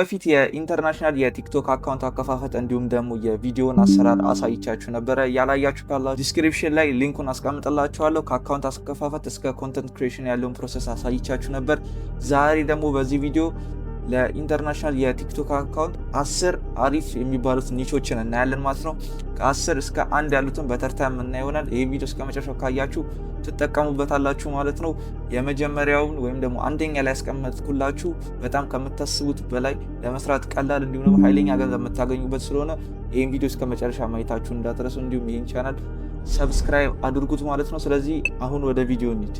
በፊት የኢንተርናሽናል የቲክቶክ አካውንት አከፋፈት እንዲሁም ደግሞ የቪዲዮን አሰራር አሳይቻችሁ ነበረ። ያላያችሁ ካላችሁ ዲስክሪፕሽን ላይ ሊንኩን አስቀምጥላችኋለሁ። ከአካውንት አከፋፈት እስከ ኮንተንት ክሬሽን ያለውን ፕሮሰስ አሳይቻችሁ ነበር። ዛሬ ደግሞ በዚህ ቪዲዮ ለኢንተርናሽናል የቲክቶክ አካውንት 10 አሪፍ የሚባሉት ኒቾችን እናያለን ማለት ነው። ከ10 እስከ 1 ያሉትን በተርታ የምናይ ይሆናል። ይህ ቪዲዮ እስከ መጨረሻው ካያችሁ ትጠቀሙበታላችሁ ማለት ነው። የመጀመሪያውን ወይም ደግሞ አንደኛ ላይ ያስቀመጥኩላችሁ በጣም ከምታስቡት በላይ ለመስራት ቀላል እንዲሁም ደግሞ ኃይለኛ ገንዘብ የምታገኙበት ስለሆነ ይህን ቪዲዮ እስከ መጨረሻ ማየታችሁ እንዳትረሱ። እንዲሁም ይህን ቻናል ሰብስክራይብ አድርጉት ማለት ነው። ስለዚህ አሁን ወደ ቪዲዮ እንሂድ።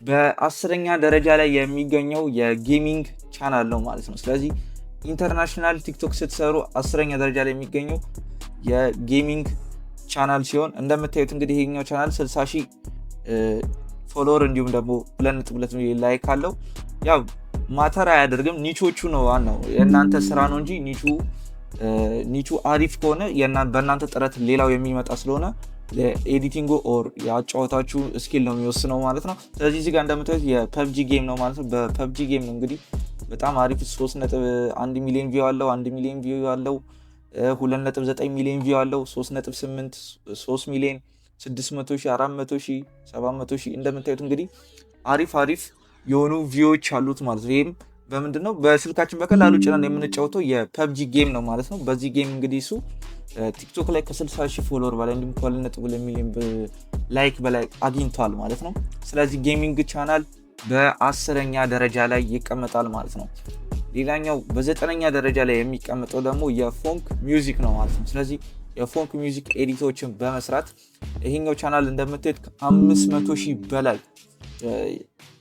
በ10ኛ ደረጃ ላይ የሚገኘው የጌሚንግ ቻናል ነው ማለት ነው። ስለዚህ ኢንተርናሽናል ቲክቶክ ስትሰሩ 10ኛ ደረጃ ላይ የሚገኘው የጌሚንግ ቻናል ሲሆን እንደምታዩት እንግዲህ ይሄኛው ቻናል 60,000 ፎሎወር እንዲሁም ደግሞ 2.2 ሚሊዮን ላይክ አለው። ያው ማተር አያደርግም፣ ኒቾቹ ነው ዋናው፣ የእናንተ ስራ ነው እንጂ ኒቹ አሪፍ ከሆነ በእናንተ ጥረት ሌላው የሚመጣ ስለሆነ ኤዲቲንግ ኦር የአጫወታችሁ ስኪል ነው የሚወስነው ማለት ነው። ስለዚህ እዚህ ጋር እንደምታዩት የፐብጂ ጌም ነው ማለት ነው። በፐብጂ ጌም ነው እንግዲህ በጣም አሪፍ 3.1 ሚሊዮን ቪው አለው፣ 1 ሚሊዮን ቪው አለው፣ 2.9 ሚሊዮን ቪው አለው፣ 3.8 3 ሚሊዮን 600,000 400,000 700,000 እንደምታዩት እንግዲህ አሪፍ የሆኑ ቪዎች አሉት ማለት ነው። ይህም በምንድን ነው በስልካችን በቀላሉ ጭነን የምንጫወተው የፐብጂ ጌም ነው ማለት ነው። በዚህ ጌም እንግዲህ እሱ ቲክቶክ ላይ ከ60,000 ፎሎወር በላይ እንዲሁም ከ2.2 ሚሊዮን ላይክ በላይ አግኝቷል ማለት ነው። ስለዚህ ጌሚንግ ቻናል በ10ኛ ደረጃ ላይ ይቀመጣል ማለት ነው። ሌላኛው በ9ኛ ደረጃ ላይ የሚቀመጠው ደግሞ የፎንክ ሚውዚክ ነው ማለት ነው። ስለዚህ የፎንክ ሚውዚክ ኤዲቶችን በመስራት ይሄኛው ቻናል እንደምታዩት ከ500,000 በላይ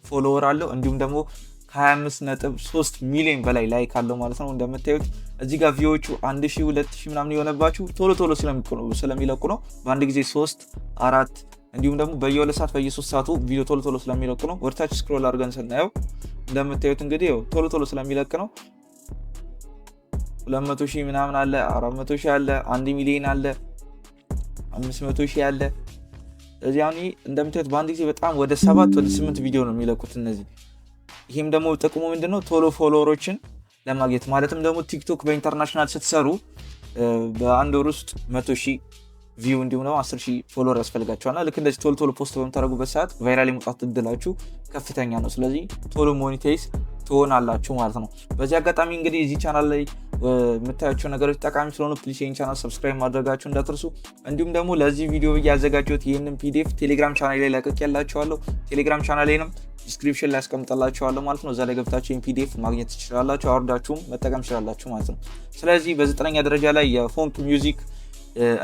ፎሎወር አለው እንዲሁም ደግሞ ከ25.3 ሚሊዮን በላይ ላይክ አለው ማለት ነው። እንደምታዩት እዚህ ጋር ቪዎቹ 1,000 2,000 ምናምን የሆነባችሁ ቶሎ ስለሚለቁ ነው። በአንድ ጊዜ 3 4 እንዲሁም ደግሞ በየ2 ሰዓት በየ3 ሰዓቱ ቪዲዮ ቶሎ ስለሚለቁ ነው። ወርታች ስክሮል አድርገን ስናየው እንደምታዩት እንግዲህ ቶሎ ስለሚለቅ ነው። 200,000 ምናምን አለ፣ 400,000 አለ፣ 1 ሚሊዮን አለ፣ 500,000 አለ። ስለዚህ አሁን እንደምታዩት በአንድ ጊዜ በጣም ወደ 7 ወደ 8 ቪዲዮ ነው የሚለቁት እነዚህ። ይህም ደግሞ ጥቅሙ ምንድነው? ቶሎ ፎሎወሮችን ለማግኘት ማለትም ደግሞ ቲክቶክ በኢንተርናሽናል ስትሰሩ በአንድ ወር ውስጥ 100,000 ቪው እንዲሁም ደግሞ 10,000 ፎሎወር ያስፈልጋቸዋልና ልክ እንደዚህ ቶሎ ፖስት በምታደርጉበት ሰዓት ቫይራል የመውጣት እድላችሁ ከፍተኛ ነው። ስለዚህ ቶሎ ሞኔታይዝ ትሆናላችሁ ማለት ነው። በዚህ አጋጣሚ እንግዲህ እዚህ ቻናል ላይ የምታያቸው ነገሮች ጠቃሚ ስለሆኑ ፕሊስ ይህን ቻናል ሰብስክራይብ ማድረጋችሁ እንዳትረሱ። እንዲሁም ደግሞ ለዚህ ቪዲዮ ያዘጋጀሁት ይህንን ፒዲኤፍ ቴሌግራም ቻናል ላይ ለቅቄላችኋለሁ። ቴሌግራም ቻናል ላይንም ዲስክሪፕሽን ላይ አስቀምጥላችኋለሁ ማለት ነው። እዛ ላይ ገብታችሁ ይህን ፒዲኤፍ ማግኘት ትችላላችሁ፣ አውርዳችሁም መጠቀም ትችላላችሁ ማለት ነው። ስለዚህ በ9ኛ ደረጃ ላይ የፎንክ ሚውዚክ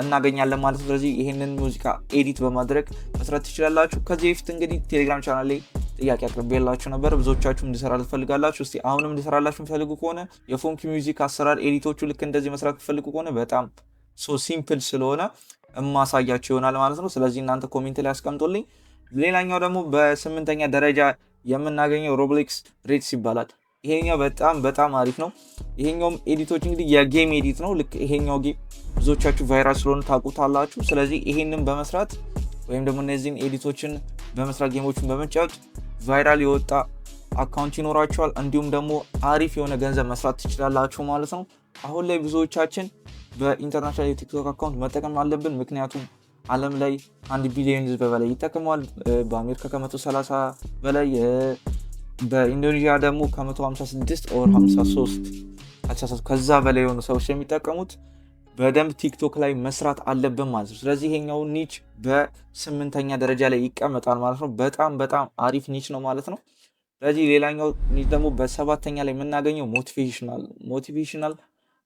እናገኛለን ማለት ነው። ስለዚህ ይሄንን ሙዚቃ ኤዲት በማድረግ መስራት ትችላላችሁ። ከዚህ በፊት እንግዲህ ቴሌግራም ቻናል ላይ ጥያቄ አቅርቤላችሁ ነበር፣ ብዙዎቻችሁ እንድሰራ ትፈልጋላችሁ። እስቲ አሁንም እንድሰራላችሁ የምትፈልጉ ከሆነ የፎንክ ሚውዚክ አሰራር ኤዲቶቹ ልክ እንደዚህ መስራት ትፈልጉ ከሆነ በጣም ሲምፕል ስለሆነ እማሳያችሁ ይሆናል ማለት ነው። ስለዚህ እናንተ ኮሜንት ላይ አስቀምጡልኝ። ሌላኛው ደግሞ በ8ኛ ደረጃ የምናገኘው ሮብሎክስ ሬድስ ይባላል። ይሄኛው በጣም አሪፍ ነው። ይሄኛውም ኤዲቶች እንግዲህ የጌም ኤዲት ነው። ልክ ይሄኛው ጌም ብዙዎቻችሁ ቫይራል ስለሆነ ታውቁታላችሁ። ስለዚህ ይሄንን በመስራት ወይም ደግሞ እነዚህን ኤዲቶችን በመስራት ጌሞችን በመጫወት ቫይራል የወጣ አካውንት ይኖራችኋል። እንዲሁም ደግሞ አሪፍ የሆነ ገንዘብ መስራት ትችላላችሁ ማለት ነው። አሁን ላይ ብዙዎቻችን በኢንተርናሽናል የቲክቶክ አካውንት መጠቀም አለብን። ምክንያቱም ዓለም ላይ 1 ቢሊዮን ህዝብ በላይ ይጠቀመዋል። በአሜሪካ ከ130 በላይ፣ በኢንዶኔዥያ ደግሞ ከ156 ኦር 53 ከዛ በላይ የሆኑ ሰዎች የሚጠቀሙት በደንብ ቲክቶክ ላይ መስራት አለብን ማለት ነው። ስለዚህ ይሄኛው ኒች በ8ኛ ደረጃ ላይ ይቀመጣል ማለት ነው። በጣም አሪፍ ኒች ነው ማለት ነው። ስለዚህ ሌላኛው ኒች ደግሞ በ7ኛ ላይ የምናገኘው ሞቲቬሽናል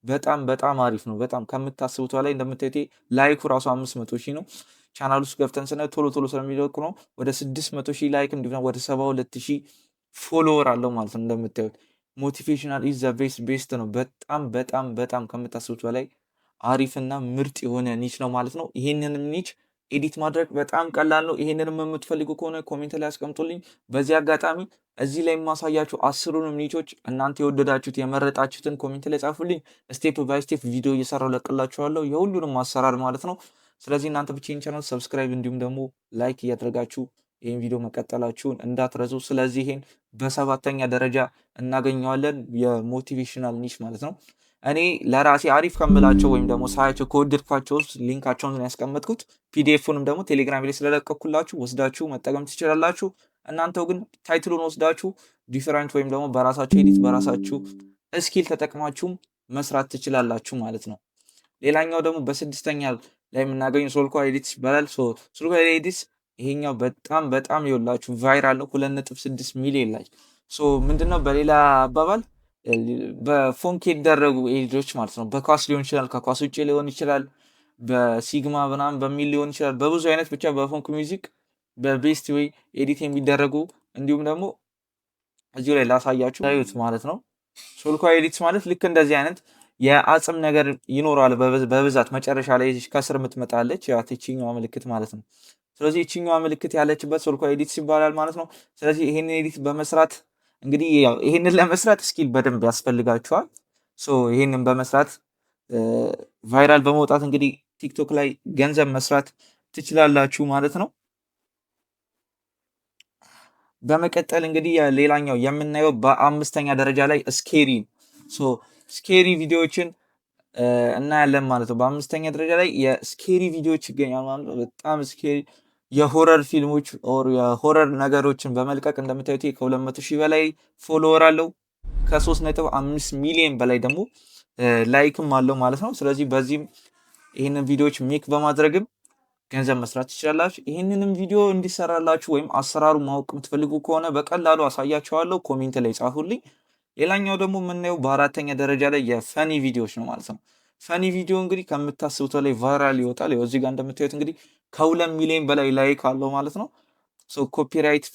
በጣም አሪፍ ነው። በጣም ከምታስቡት በላይ እንደምታዩት ላይኩ ራሱ 500,000 ነው። ቻናል ውስጥ ገብተን ስናይ ቶሎ ስለሚለቁ ነው። ወደ 600,000 ላይክ እንዲሁም ወደ 72,000 ፎሎወር አለው ማለት ነው። እንደምታዩት ሞቲቬሽናል ኢዝ ዘ ቤስት ነው። በጣም ከምታስቡት በላይ አሪፍና ምርጥ የሆነ ኒች ነው ማለት ነው። ይሄንንም ኒች ኤዲት ማድረግ በጣም ቀላል ነው። ይሄንንም የምትፈልጉ ከሆነ ኮሜንት ላይ አስቀምጡልኝ። በዚህ አጋጣሚ እዚህ ላይ የማሳያችሁ 10ሩንም ኒቾች እናንተ የወደዳችሁት የመረጣችሁትን ኮሜንት ላይ ጻፉልኝ። ስቴፕ ባይ ስቴፕ ቪዲዮ እየሰራው ለቅላችኋለሁ የሁሉንም አሰራር ማለት ነው። ስለዚህ እናንተ ብቻ ቻናል ሰብስክራይብ እንዲሁም ደግሞ ላይክ እያደረጋችሁ ይህን ቪዲዮ መቀጠላችሁን እንዳትረሱ። ስለዚህ ይሄን በሰባተኛ ደረጃ እናገኘዋለን፣ የሞቲቬሽናል ኒች ማለት ነው። እኔ ለራሴ አሪፍ ከምላቸው ወይም ደግሞ ሳያቸው ከወደድኳቸው ውስጥ ሊንካቸውን ያስቀመጥኩት፣ ፒዲኤፉንም ደግሞ ቴሌግራም ላይ ስለለቀኩላችሁ ወስዳችሁ መጠቀም ትችላላችሁ። እናንተው ግን ታይትሉን ወስዳችሁ ዲፈረንት ወይም ደግሞ በራሳችሁ ኤዲት በራሳችሁ ስኪል ተጠቅማችሁም መስራት ትችላላችሁ ማለት ነው። ሌላኛው ደግሞ በስድስተኛ ላይ የምናገኘው ሶልኮ ኤዲትስ ይባላል። ሶልኮ ኤዲትስ ይሄኛው በጣም በጣም ይወላችሁ ቫይራል ነው፣ 2.6 ሚሊዮን ላይ። ምንድነው በሌላ አባባል በፎንክ የተደረጉ ኤዲቶች ማለት ነው። በኳስ ሊሆን ይችላል፣ ከኳስ ውጭ ሊሆን ይችላል፣ በሲግማ ምናምን በሚል ሊሆን ይችላል። በብዙ አይነት ብቻ በፎንክ ሚውዚክ በቤስት ዌይ ኤዲት የሚደረጉ እንዲሁም ደግሞ እዚሁ ላይ ላሳያችሁ ታዩት ማለት ነው። ሶልኮ ኤዲትስ ማለት ልክ እንደዚህ አይነት የአጽም ነገር ይኖረዋል በብዛት መጨረሻ ላይ ከስር የምትመጣለች ይችኛዋ ምልክት ማለት ነው። ስለዚህ ይችኛዋ ምልክት ያለችበት ሶልኮ ኤዲትስ ይባላል ማለት ነው። ስለዚህ ይሄንን ኤዲት በመስራት እንግዲህ ይሄንን ለመስራት ስኪል በደንብ ያስፈልጋችኋል። ይሄንን በመስራት ቫይራል በመውጣት እንግዲህ ቲክቶክ ላይ ገንዘብ መስራት ትችላላችሁ ማለት ነው። በመቀጠል እንግዲህ ሌላኛው የምናየው በአምስተኛ ደረጃ ላይ ስኬሪ ቪዲዮዎችን እናያለን ማለት ነው። በአምስተኛ ደረጃ ላይ የስኬሪ ቪዲዮዎች ይገኛል ማለት ነው። በጣም ስኬሪ የሆረር ፊልሞች ኦር የሆረር ነገሮችን በመልቀቅ እንደምታዩት ከ200 ሺህ በላይ ፎሎወር አለው፣ ከ3.5 ሚሊዮን በላይ ደግሞ ላይክም አለው ማለት ነው። ስለዚህ በዚህም ይህንን ቪዲዮዎች ሜክ በማድረግም ገንዘብ መስራት ትችላላችሁ። ይህንንም ቪዲዮ እንዲሰራላችሁ ወይም አሰራሩ ማወቅ የምትፈልጉ ከሆነ በቀላሉ አሳያችኋለሁ፣ ኮሜንት ላይ ጻፉልኝ። ሌላኛው ደግሞ የምናየው በአራተኛ ደረጃ ላይ የፈኒ ቪዲዮዎች ነው ማለት ነው። ፈኒ ቪዲዮ እንግዲህ ከምታስቡት ላይ ቫይራል ይወጣል። እዚህ ጋር እንደምታዩት እንግዲህ ከ2 ሚሊዮን በላይ ላይክ አለው ማለት ነው። ኮፒራይት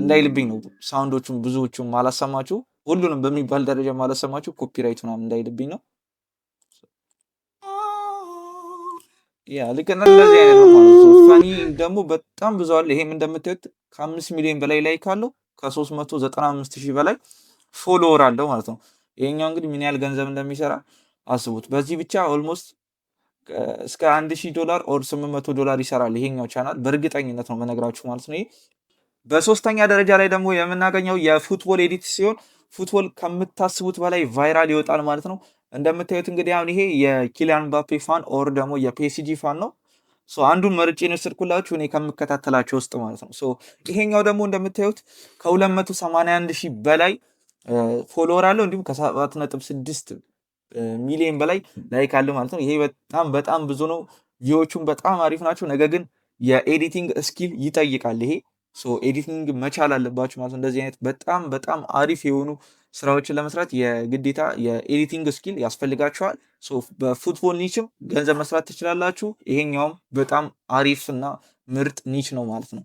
እንዳይልብኝ ነው ሳውንዶቹን ብዙዎቹን ማላሰማችሁ፣ ሁሉንም በሚባል ደረጃ ማላሰማችሁ፣ ኮፒራይት ምናምን እንዳይልብኝ ነው። ልክ እንደዚህ አይነት ነው ማለት ነው። ፈኒ ደግሞ በጣም ብዙ አለ። ይሄም እንደምታዩት ከ5 ሚሊዮን በላይ ላይክ አለው፣ ከ395 ሺህ በላይ ፎሎወር አለው ማለት ነው። ይሄኛው እንግዲህ ምን ያህል ገንዘብ እንደሚሰራ አስቡት። በዚህ ብቻ ኦልሞስት እስከ $1000 ኦር $800 ይሰራል ይሄኛው ቻናል፣ በእርግጠኝነት ነው መነግራችሁ ማለት ነው። በሶስተኛ ደረጃ ላይ ደግሞ የምናገኘው የፉትቦል ኤዲት ሲሆን ፉትቦል ከምታስቡት በላይ ቫይራል ይወጣል ማለት ነው። እንደምታዩት እንግዲህ አሁን ይሄ የኪሊያን ምባፔ ፋን ኦር ደግሞ የፒኤስጂ ፋን ነው። አንዱን መርጬ ነው የወሰድኩላችሁ እኔ ከምከታተላቸው ውስጥ ማለት ነው። ይሄኛው ደግሞ እንደምታዩት ከ281 ሺህ በላይ ፎሎወር አለው፣ እንዲሁም ከ7.6 ሚሊዮን በላይ ላይክ አለው ማለት ነው። ይሄ በጣም በጣም ብዙ ነው። ቪዲዮዎቹም በጣም አሪፍ ናቸው። ነገር ግን የኤዲቲንግ ስኪል ይጠይቃል። ይሄ ኤዲቲንግ መቻል አለባችሁ ማለት ነው። እንደዚህ አይነት በጣም በጣም አሪፍ የሆኑ ስራዎችን ለመስራት የግዴታ የኤዲቲንግ ስኪል ያስፈልጋችኋል። በፉትቦል ኒችም ገንዘብ መስራት ትችላላችሁ። ይሄኛውም በጣም አሪፍ እና ምርጥ ኒች ነው ማለት ነው።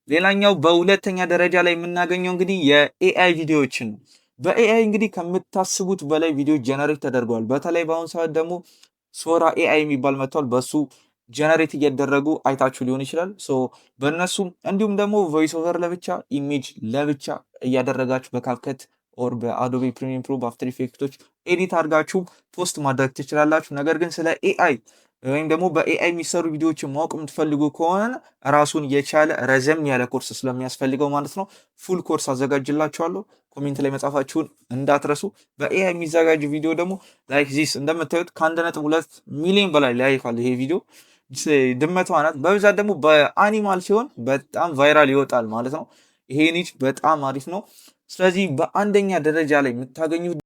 ሌላኛው በሁለተኛ ደረጃ ላይ የምናገኘው እንግዲህ የኤአይ ቪዲዮዎችን ነው። በኤአይ እንግዲህ ከምታስቡት በላይ ቪዲዮ ጀነሬት ተደርገዋል። በተለይ በአሁኑ ሰዓት ደግሞ ሶራ ኤአይ የሚባል መጥቷል። በሱ ጀነሬት እያደረጉ አይታችሁ ሊሆን ይችላል። በእነሱም እንዲሁም ደግሞ ቮይስ ኦቨር ለብቻ ኢሜጅ ለብቻ እያደረጋችሁ በካፕከት ኦር በአዶቤ ፕሪሚየም ፕሮ በአፍተር ኢፌክቶች ኤዲት አድርጋችሁ ፖስት ማድረግ ትችላላችሁ። ነገር ግን ስለ ኤአይ ወይም ደግሞ በኤአይ የሚሰሩ ቪዲዮዎችን ማወቅ የምትፈልጉ ከሆነ ራሱን የቻለ ረዘም ያለ ኮርስ ስለሚያስፈልገው ማለት ነው ፉል ኮርስ አዘጋጅላችኋለሁ። ኮሜንት ላይ መጻፋችሁን እንዳትረሱ። በኤአይ የሚዘጋጅ ቪዲዮ ደግሞ ላይክ ዚስ እንደምታዩት ከ1.2 ሚሊዮን በላይ ላይካል ይሄ ቪዲዮ። ድመቷ ናት። በብዛት ደግሞ በአኒማል ሲሆን በጣም ቫይራል ይወጣል ማለት ነው። ይሄ ኒች በጣም አሪፍ ነው። ስለዚህ በአንደኛ ደረጃ ላይ የምታገኙት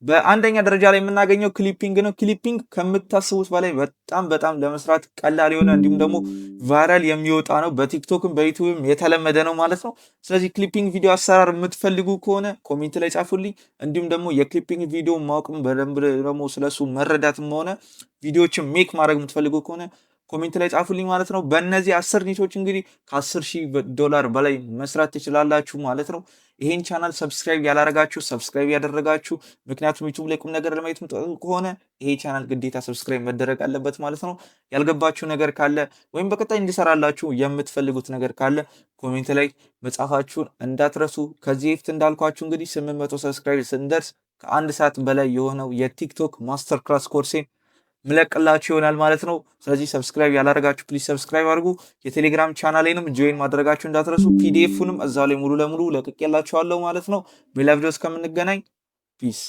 በአንደኛ ደረጃ ላይ የምናገኘው ክሊፒንግ ነው። ክሊፒንግ ከምታስቡት በላይ በጣም በጣም ለመስራት ቀላል የሆነ እንዲሁም ደግሞ ቫይራል የሚወጣ ነው። በቲክቶክም በዩቲዩብም የተለመደ ነው ማለት ነው። ስለዚህ ክሊፒንግ ቪዲዮ አሰራር የምትፈልጉ ከሆነ ኮሜንት ላይ ጻፉልኝ። እንዲሁም ደግሞ የክሊፒንግ ቪዲዮ ማወቅም በደንብ ደግሞ ስለሱ መረዳትም ሆነ ቪዲዮዎችን ሜክ ማድረግ የምትፈልጉ ከሆነ ኮሜንት ላይ ጻፉልኝ ማለት ነው። በእነዚህ 10 ኒቾች እንግዲህ $10,000 በላይ መስራት ትችላላችሁ ማለት ነው። ይሄን ቻናል ሰብስክራይብ ያላረጋችሁ ሰብስክራይብ ያደረጋችሁ፣ ምክንያቱም ዩቲዩብ ላይ ቁም ነገር ለማየት ከሆነ ይሄ ቻናል ግዴታ ሰብስክራይብ መደረግ አለበት ማለት ነው። ያልገባችሁ ነገር ካለ ወይም በቀጣይ እንዲሰራላችሁ የምትፈልጉት ነገር ካለ ኮሜንት ላይ መጻፋችሁን እንዳትረሱ። ከዚህ በፊት እንዳልኳችሁ እንግዲህ 800 ሰብስክራይብ ስንደርስ ከ1 ሰዓት በላይ የሆነው የቲክቶክ ማስተር ክላስ ኮርሴን ምለቅላችሁ ይሆናል ማለት ነው። ስለዚህ ሰብስክራይብ ያላደረጋችሁ ፕሊዝ ሰብስክራይብ አድርጉ። የቴሌግራም ቻናሌንም ጆይን ማድረጋችሁ እንዳትረሱ። ፒዲኤፉንም እዛው ላይ ሙሉ ለሙሉ ለቅቄላችኋለሁ ማለት ነው። በሌላ ቪዲዮ እስከምንገናኝ ፒስ